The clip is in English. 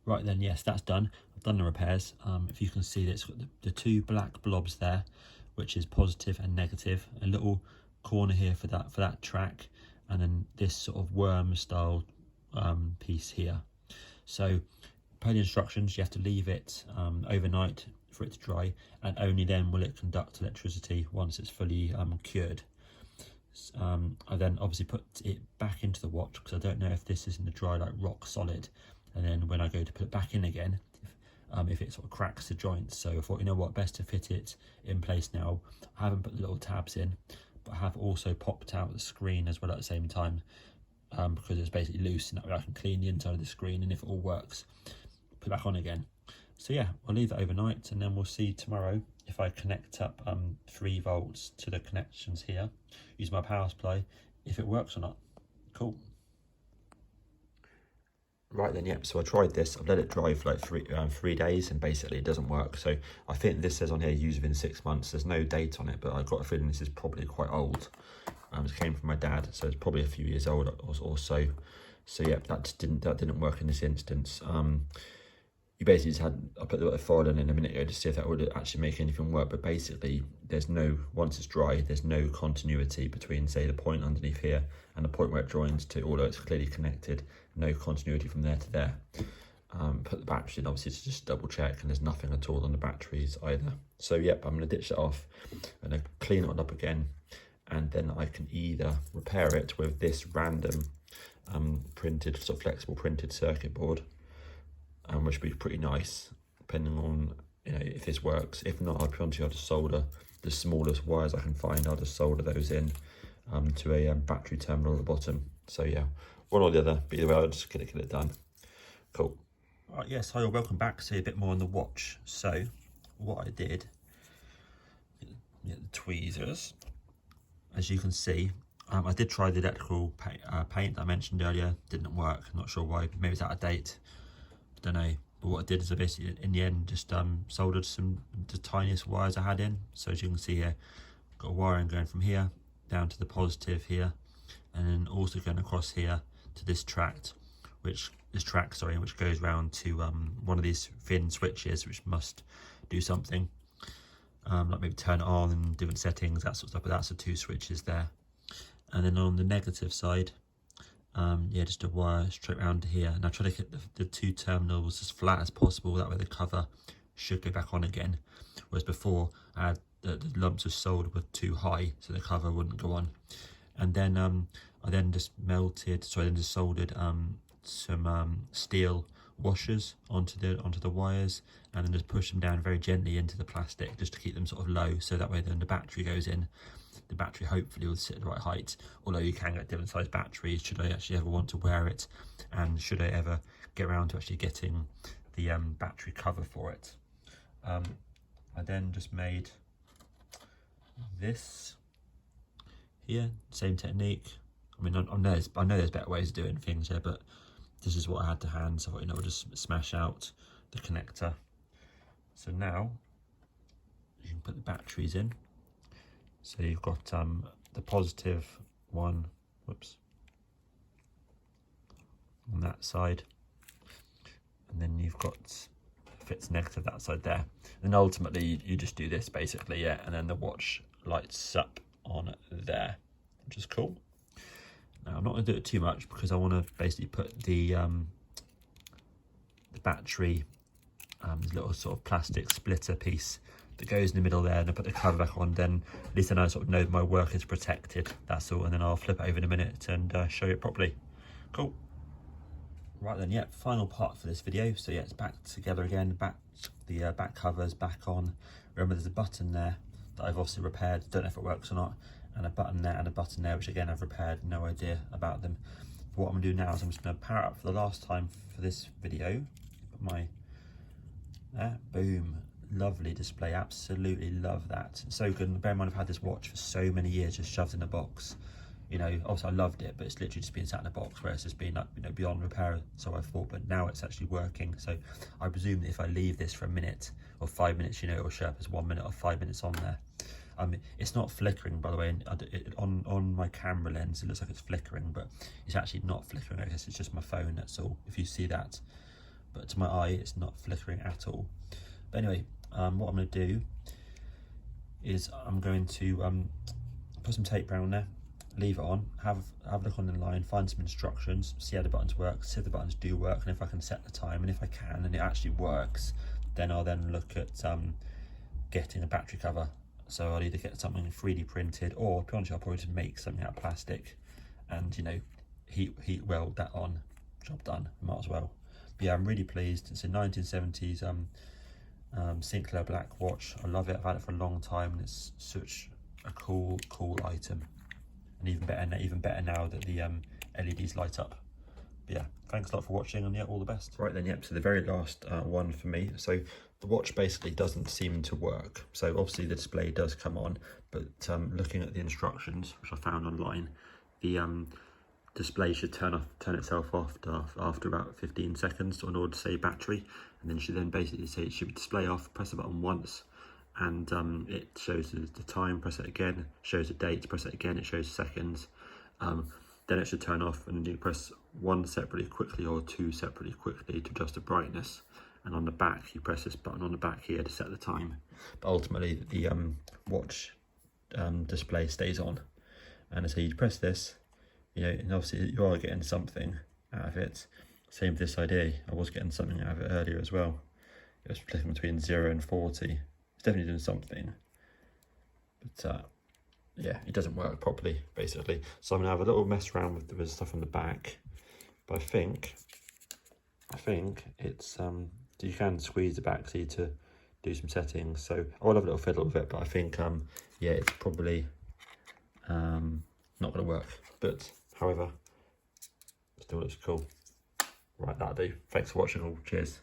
Right then, yes, that's done. I've done the repairs. If you can see that it's got the two black blobs there, which is positive and negative. A little corner here for that track, and then this sort of worm style piece here. So per the instructions, you have to leave it overnight for it to dry, and only then will it conduct electricity once it's fully cured. I then obviously put it back into the watch because I don't know if this is in the dry like rock solid, and then when I go to put it back in again, if it sort of cracks the joints. So I thought, you know what, best to fit it in place now. I haven't put the little tabs in, but I have also popped out the screen as well at the same time, because it's basically loose, and that way I can clean the inside of the screen, and if it all works, put it back on again. So yeah, I'll leave that overnight, and then we'll see tomorrow if I connect up 3 volts to the connections here, use my power supply, if it works or not. Cool. Right then, yep, so I tried this. I've let it dry for like 3 days, and basically it doesn't work. So I think this says on here, use within 6 months. There's no date on it, but I've got a feeling this is probably quite old. It came from my dad, so it's probably a few years old or so. So yeah, that didn't work in this instance. You basically just I put the foil in a minute ago to see if that would actually make anything work, but basically there's no, once it's dry, there's no continuity between, say, the point underneath here and the point where it joins to, although it's clearly connected, no continuity from there to there. Put the battery in obviously to just double check, and there's nothing at all on the batteries either. So yep, I'm going to ditch it off and then clean it up again, and then I can either repair it with this random printed, sort of flexible printed circuit board, which would be pretty nice, depending on, you know, if this works. If not, I'll probably have to solder the smallest wires I can find. I'll just solder those in to a battery terminal at the bottom. So yeah, one or the other, but either way, I'll just get it done. Cool. Right, yes, hi, welcome back. See a bit more on the watch. So what I did, get the tweezers. As you can see, I did try the electrical paint that I mentioned earlier. Didn't work. Not sure why. Maybe it's out of date. Don't know. But what I did is I basically, in the end, just soldered the tiniest wires I had in. So as you can see here, got a wiring going from here down to the positive here, and then also going across here to this track, which goes round to one of these thin switches, which must do something, like maybe turn it on and different settings, that sort of stuff. But that's the 2 switches there. And then on the negative side, yeah, just a wire straight around here, and I try to get the 2 terminals as flat as possible, that way the cover should go back on again, whereas before I had the lumps of solder were too high, so the cover wouldn't go on. And then I then just soldered some steel washers onto the wires, and then just push them down very gently into the plastic, just to keep them sort of low, so that way then the battery goes in. The battery hopefully will sit at the right height, although you can get different size batteries should I actually ever want to wear it, and should I ever get around to actually getting the battery cover for it. I then just made this here, same technique. I mean, I know there's better ways of doing things here, but this is what I had to hand, so I thought, you know, we'll just smash out the connector. So now you can put the batteries in. So you've got the positive one, whoops, on that side, and then you've got fits negative that side there. And ultimately you just do this basically, yeah, and then the watch lights up on there, which is cool. Now I'm not going to do it too much because I want to basically put the battery, this little sort of plastic splitter piece that goes in the middle there, and I put the cover back on, then at least then I sort of know my work is protected, that's all. And then I'll flip it over in a minute and show it properly. Cool. Right then, yep, final part for this video. So yeah, it's back together again, the back covers back on. Remember there's a button there that I've obviously repaired, don't know if it works or not, and a button there and a button there, which again I've repaired, no idea about them. But what I'm gonna do now is I'm just gonna power up for the last time for this video. Put my, there, boom. Lovely display, absolutely love that. So good. And bear in mind, I've had this watch for so many years, just shoved in a box. You know, obviously I loved it, but it's literally just been sat in a box where it's just been like, you know, beyond repair, so I thought. But now it's actually working. So I presume that if I leave this for a minute or 5 minutes, you know, it'll show up as 1 minute or 5 minutes on there. It's not flickering, by the way. On my camera lens, it looks like it's flickering, but it's actually not flickering. I guess it's just my phone, that's all, if you see that. but to my eye it's not flickering at all. But anyway, what I'm going to do is I'm going to put some tape around there, leave it on, have a look online, find some instructions, see how the buttons work, see if the buttons do work, and if I can set the time, and if I can and it actually works, then I'll then look at getting a battery cover. So I'll either get something 3D printed, or to be honest, I'll probably just make something out of plastic and, you know, heat weld that on, job done, might as well. But yeah, I'm really pleased. It's a 1970s Sinclair Black Watch. I love it, I've had it for a long time, and it's such a cool item, and even better now that the LEDs light up. But yeah, thanks a lot for watching, and yeah, all the best. Right then, yep, so the very last one for me. So the watch basically doesn't seem to work. So obviously the display does come on, but looking at the instructions, which I found online, the display should turn itself off after about 15 seconds in order to save battery, and then should then basically say it should display off, press the button once, and it shows the time, press it again, shows the date, press it again, it shows seconds, then it should turn off, and you press one separately quickly or two separately quickly to adjust the brightness, and on the back you press this button on the back here to set the time. But ultimately the watch display stays on, and so you press this, you know, and obviously you are getting something out of it. Same with this idea, I was getting something out of it earlier as well. It was flicking between 0 and 40. It's definitely doing something, but yeah, it doesn't work properly basically. So I'm gonna have a little mess around with the stuff on the back, but I think it's you can squeeze the back seat to do some settings. So I'll have a little fiddle with it, but I think yeah, it's probably not gonna work, but however, still looks cool. Right, that'll do. Thanks for watching all. Cheers.